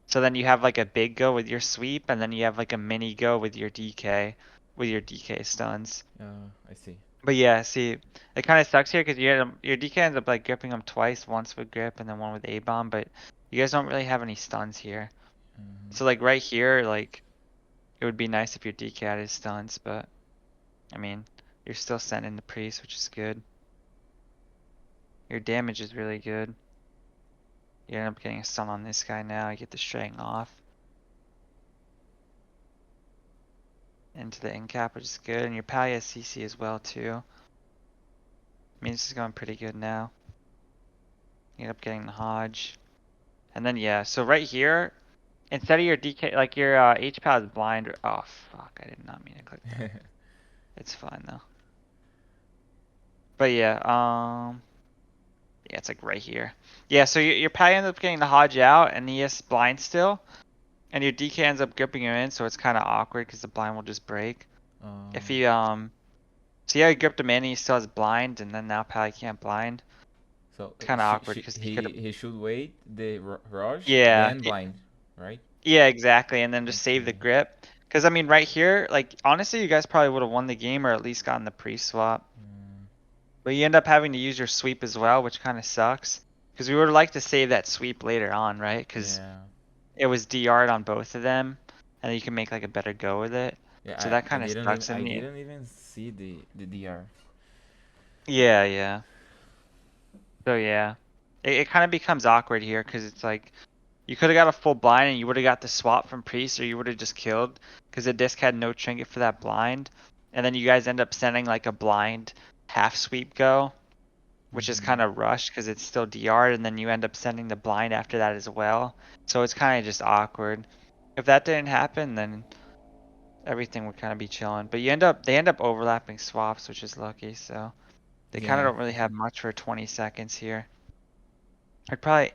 So then you have like a big go with your sweep, and then you have like a mini go with your DK stuns. I see. But yeah, see, it kind of sucks here because your DK ends up like gripping them twice, once with grip and then one with A-bomb, but you guys don't really have any stuns here. Mhm. So like right here, like it would be nice if your DK had his stuns, but I mean, you're still sending the priest, which is good. Your damage is really good. You end up getting a stun on this guy now. You get the string off into the end cap, which is good, and your Pally has CC as well too. I mean, this is going pretty good now. You end up getting the Hodge. And then yeah, so right here, instead of your DK, like your H-Pal is blind. Oh fuck, I did not mean to click that. It's fine though. But yeah, yeah, it's like right here. Yeah, so your Pal ends up getting the Hodge out, and he is blind still, and your DK ends up gripping him in, so it's kind of awkward because the blind will just break. If he see how he gripped him in, he still has blind, and then now Pal can't blind. So It's kind of awkward because he could have. he should wait the rush, Yeah, then blind, right? yeah, exactly, and then just save the Okay. grip. Because I mean, right here, like honestly, you guys probably would have won the game or at least gotten the pre-swap. Mm, But you end up having to use your sweep as well, which kind of sucks. Because we would like to save that sweep later on, right? Because yeah. it was DR'd on both of them, and you can make like a better go with it. So Yeah, that kind of sucks. I And didn't even see the DR. yeah, yeah. So yeah, it kind of becomes awkward here because it's like you could have got a full blind and you would have got the swap from priest, or you would have just killed because the disc had no trinket for that blind, and then you guys end up sending like a blind half sweep go, which is Mm-hmm. kind of rushed because it's still DR'd, and then you end up sending the blind after that as well. So it's kind of just awkward. If that didn't happen, then everything would kind of be chilling. But they end up overlapping swaps, which is lucky. So they kind of Yeah. don't really have much for 20 seconds here.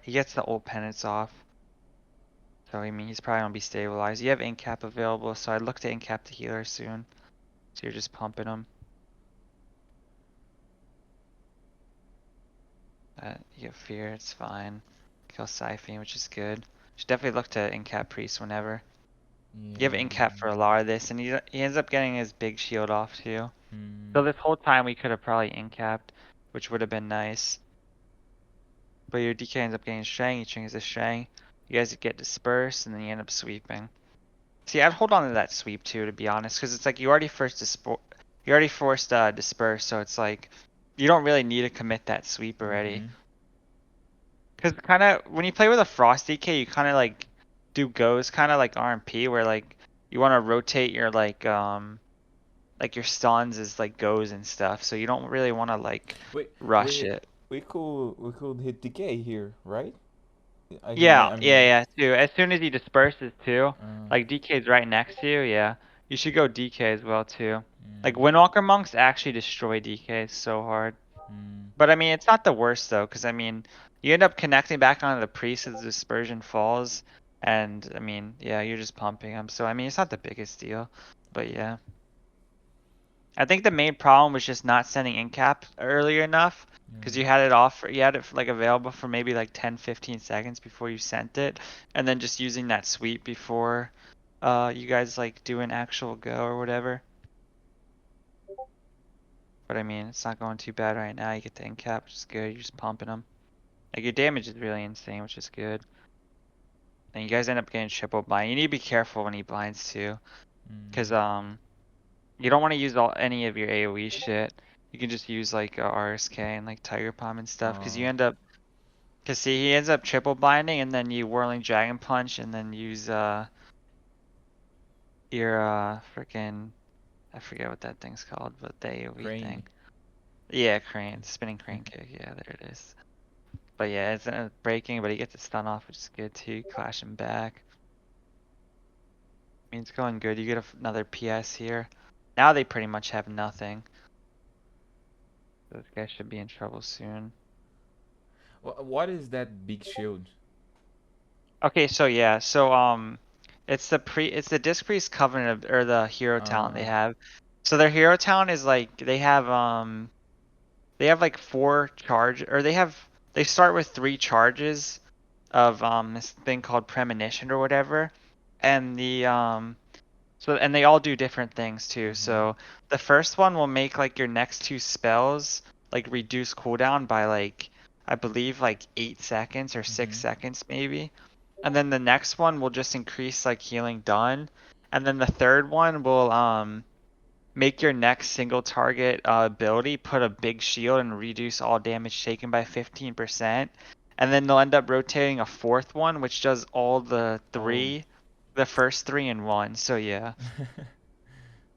He gets the old penance off. So I mean, he's probably gonna be stabilized. You have ink cap available, so I'd look to ink cap the healer soon. So you're just pumping him. You get fear, it's fine. Kill Siphon, which is good. Should definitely look to ink cap priest whenever. You have ink Yeah. cap for a lot of this, and he ends up getting his big shield off too. Mm. So this whole time we could have probably ink capped, which would have been nice. But your DK ends up getting Shang, he changes the Shang. You guys get dispersed, and then you end up sweeping. See, I'd hold on to that sweep too, to be honest, because it's like you already forced disperse, so it's like you don't really need to commit that sweep already. Mm-hmm. Because kind of when you play with a Frost DK, you kind of like do goes kind of like RMP, where like you want to rotate your like your stuns as like goes and stuff, so you don't really want to like Wait, rush we it. we could hit decay here, right? Yeah, I yeah, mean, yeah, too. As soon as he disperses too, uh, like DK's right next to you, yeah. You should go DK as well too. Like mm, Windwalker monks actually destroy DK so hard. mm, But I mean, it's not the worst though, because I mean, you end up connecting back onto the priest as the dispersion falls, and I mean, yeah, you're just pumping him. So I mean, it's not the biggest deal, but yeah. I think the main problem was just not sending incap earlier enough because yeah. you had it like available for maybe like 10-15 seconds before you sent it, and then just using that sweep before you guys like do an actual go or whatever. But I mean, it's not going too bad right now. You get the incap, which is good. You're just pumping them. Like your damage is really insane, which is good. And you guys end up getting triple blind. You need to be careful when he blinds too, because Mm, you don't want to use any of your AoE shit. You can just use like RSK and like Tiger Palm and stuff, because you uh, end up, cause see he ends up triple blinding, and then you Whirling Dragon Punch, and then use your freaking, I forget what that thing's called, but the AoE crane. thing. Yeah, crane, spinning crane kick. Yeah, there it is. But yeah, it's breaking, but he gets a stun off, which is good too. Clash him back. I mean, it's going good. You get another PS here. Now they pretty much have nothing. Those guys should be in trouble soon. What is that big shield? Okay, so yeah, so it's the Disc Priest Covenant or the hero talent they Uh, have. So their hero talent is like they have like four charge, or they start with three charges, of this thing called premonition or whatever, and and they all do different things too. Mm-hmm. So the first one will make like your next two spells like reduce cooldown by like I believe like 8 seconds or Mm-hmm. 6 seconds maybe. And then the next one will just increase like healing done. And then the third one will make your next single target ability put a big shield and reduce all damage taken by 15%. And then they'll end up rotating a fourth one, which does all Oh. the first three in one. So yeah.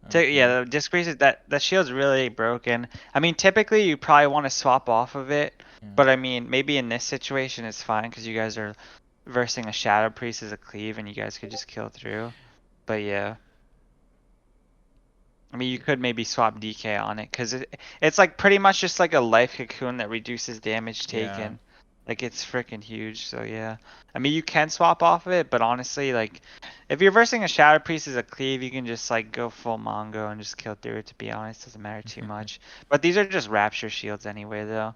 Okay. Yeah, the disc freeze that shield's really broken. I mean, typically you probably want to swap off of it, Yeah. but I mean, maybe in this situation it's fine because you guys are versing a Shadow Priest as a cleave and you guys could just kill through. But yeah. I mean, you could maybe swap DK on it because it's like pretty much just like a life cocoon that reduces damage Yeah. taken. Like it's freaking huge. So yeah. I mean, you can swap off of it, but honestly, like if you're versing a Shadow Priest as a cleave, you can just like go full Mongo and just kill through it. To be honest, doesn't matter too much. But these are just Rapture shields anyway, though.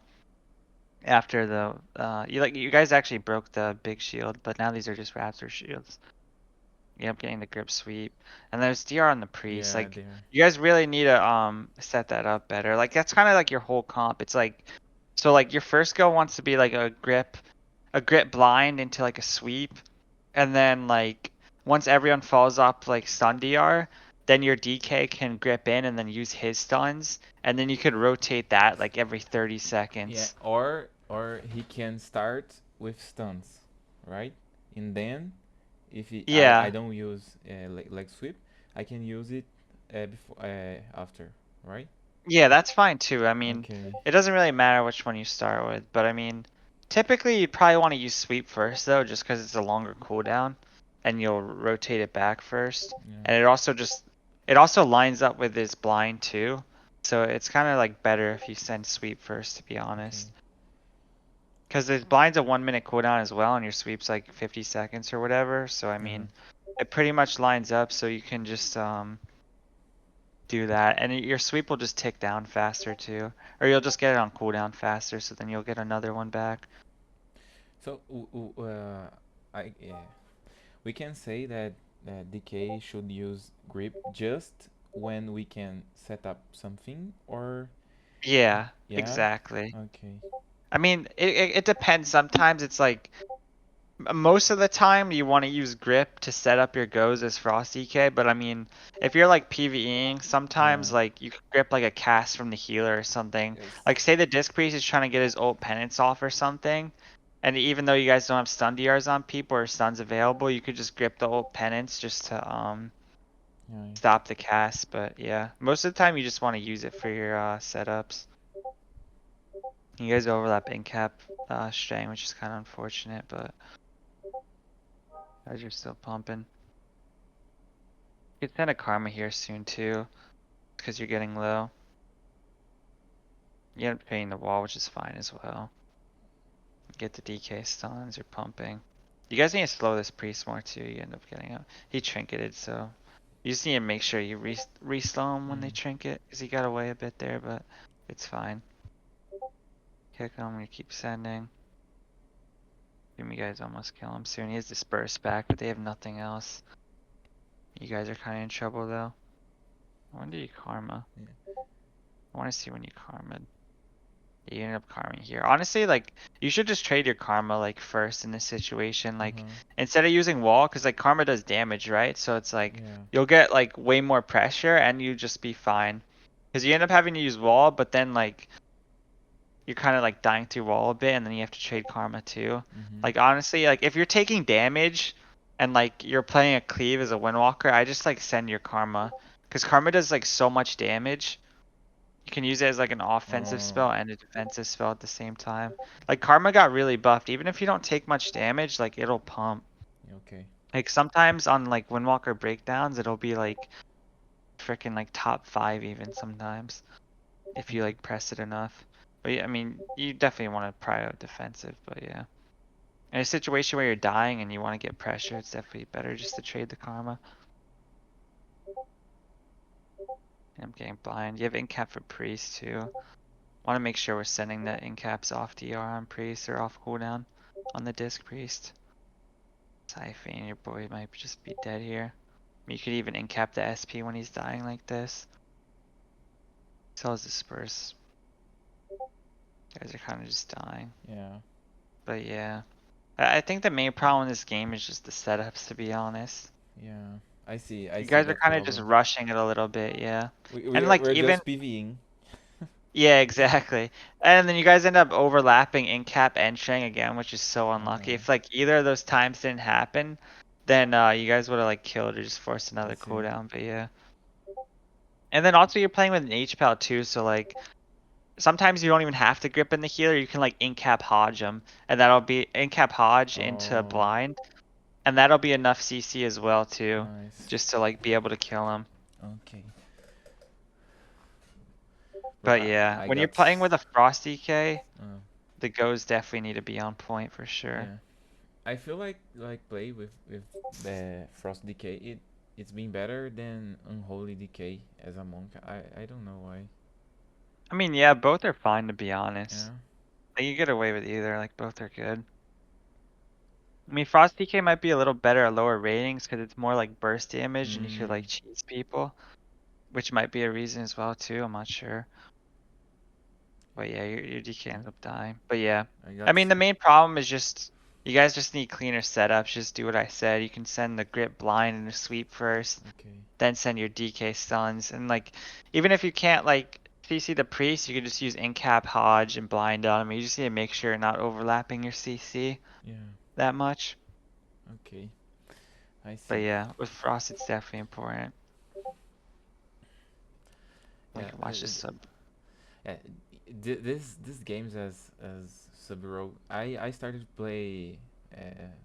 After the you guys actually broke the big shield, but now these are just Rapture shields. Yep, getting the grip sweep. And there's DR on the priest. Yeah, Like there. you guys really need to set that up better. Like that's kind of like your whole comp. It's like so like your first go wants to be like a grip blind into like a sweep. And then like once everyone falls up like stun DR, then your DK can grip in and then use his stuns. And then you could rotate that like every 30 Yeah, seconds. or he can start with stuns, right? And then if I Yeah. don't use leg sweep, I can use it before after, right? Yeah, that's fine too. I mean, Okay. it doesn't really matter which one you start with, but I mean, typically you'd probably want to use sweep first though, just because it's a longer cooldown, and you'll rotate it back first. Yeah. And it also lines up with his blind too, so it's kind of like better if you send sweep first, to be Okay. honest. Because his blind's a 1 minute cooldown as well, and your sweep's like 50 seconds or whatever. So I Yeah. mean, it pretty much lines up, so you can just do that, and your sweep will just tick down faster too, or you'll just get it on cooldown faster, so then you'll get another one back. So I we can say that DK should use grip just when we can set up something, or Yeah, yeah. exactly. Okay. I mean, it depends. Sometimes it's like most of the time you want to use grip to set up your goes as Frost DK, but I mean, if you're like PvEing, Yeah. sometimes like you could grip like a cast from the healer or something. Yes. Like say the Disc Priest is trying to get his ult penance off or something, and even though you guys don't have stun DRs on people or stuns available, you could just grip the ult penance just to Yeah. stop the cast. But yeah, most of the time you just want to use it for your setups. You guys overlap in cap strain, which is kind of unfortunate, but guys are still pumping. You can send a karma here soon too, because you're getting low. You end up paying the wall, which is fine as well. Get the DK stuns, you're pumping. You guys need to slow this priest more too. You end up getting up. He trinketed, so you just need to make sure you re-slow him when they Mm. trinket, because he got away a bit there, but it's fine. Kick him, we keep sending. You guys almost kill him soon. He has dispersed back, but they have nothing else. You guys are kind of in trouble though. When did you karma? Yeah. I want to see when you karma. You end up karming here. Honestly, like you should just trade your karma like first in this situation. Like Uh-huh. instead of using wall, because like karma does damage, right? So it's like Yeah. you'll get like way more pressure and you just be fine. Because you end up having to use wall, but then like you're kind of like dying through wall a bit, and then you have to trade karma too. Mm-hmm. Like honestly, like if you're taking damage and like you're playing a cleave as a windwalker, I just like send your karma. Because karma does like so much damage. You can use it as like an offensive Oh. spell and a defensive spell at the same time. Like Karma got really buffed. Even if you don't take much damage, like it'll pump. Okay. Like sometimes on like Windwalker breakdowns, it'll be like freaking like top 5 even sometimes if you like press it enough. But yeah, I mean, you definitely want to pry out defensive, but yeah. In a situation where you're dying and you want to get pressure, it's definitely better just to trade the Karma. I'm getting blind. You have incap for priest too. Want to make sure we're sending the incaps off DR on priest or off cooldown. on the disc priest. Siphon, your boy might just be dead here. You could even incap the SP when he's dying like this. So is the Spurs. Guys are kind of just dying. Yeah. But yeah. I think the main problem in this game is just the setups, to be honest. Yeah. I You see guys are that kind of just problem. rushing it a little bit, yeah. We And are, like we're even, just PvEing. yeah, exactly. And then you guys end up overlapping incap and Shang again, which is so unlucky. Uh-huh. If like either of those times didn't happen, then you guys would have like killed or just forced I another see. cooldown, but yeah. And then also you're playing with an H-Pal too, so like sometimes you don't even have to grip in the healer, you can like incap Hodge him, and that'll be incap Hodge into Oh, blind, and that'll be enough CC as well too, nice. just to like be able to kill him. Okay. Bro, But yeah, I when you're got. playing with a Frost DK, Uh, the goes definitely need to be on point for sure. yeah. I feel like play with the Frost Decay. It's been better than Unholy Decay as a monk. I don't know why. I mean, yeah, both are fine to be honest. Yeah. Like, you get away with either, like both are good. I mean, Frost DK might be a little better at lower ratings because it's more like burst damage and you could Mm, like cheese people, which might be a reason as well too, I'm not sure. But yeah, your DK okay. ends up dying. But yeah, I I got. mean, the main problem is just you guys just need cleaner setups. Just do what I said. You can send the grip blind and the sweep first, Okay. then send your DK stuns. And like, even if you can't like CC the priest, you can just use incap Hodge and blind on him. You just need to make sure you're not overlapping your CC Yeah. that much. Okay. I But see. yeah, with Frost, it's definitely important. Yeah. Like, watch this sub. Yeah. This games as sub rogue. I started to play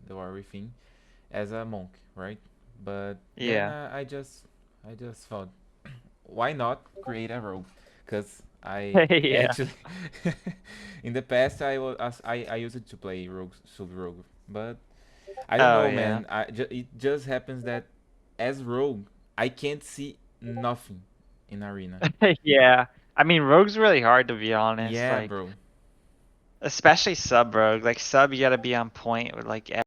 the warrior thing as a monk, right? But then Yeah. I just thought, why not create a rogue? Because I Yeah. actually in the past I used it to play rogue sub rogue, but I don't Oh know, yeah. man. It just happens that as rogue I can't see nothing in arena. Yeah. I mean, Rogue's really hard to be honest. Yeah, Like, bro. especially sub rogue. Like sub, you gotta be on point with like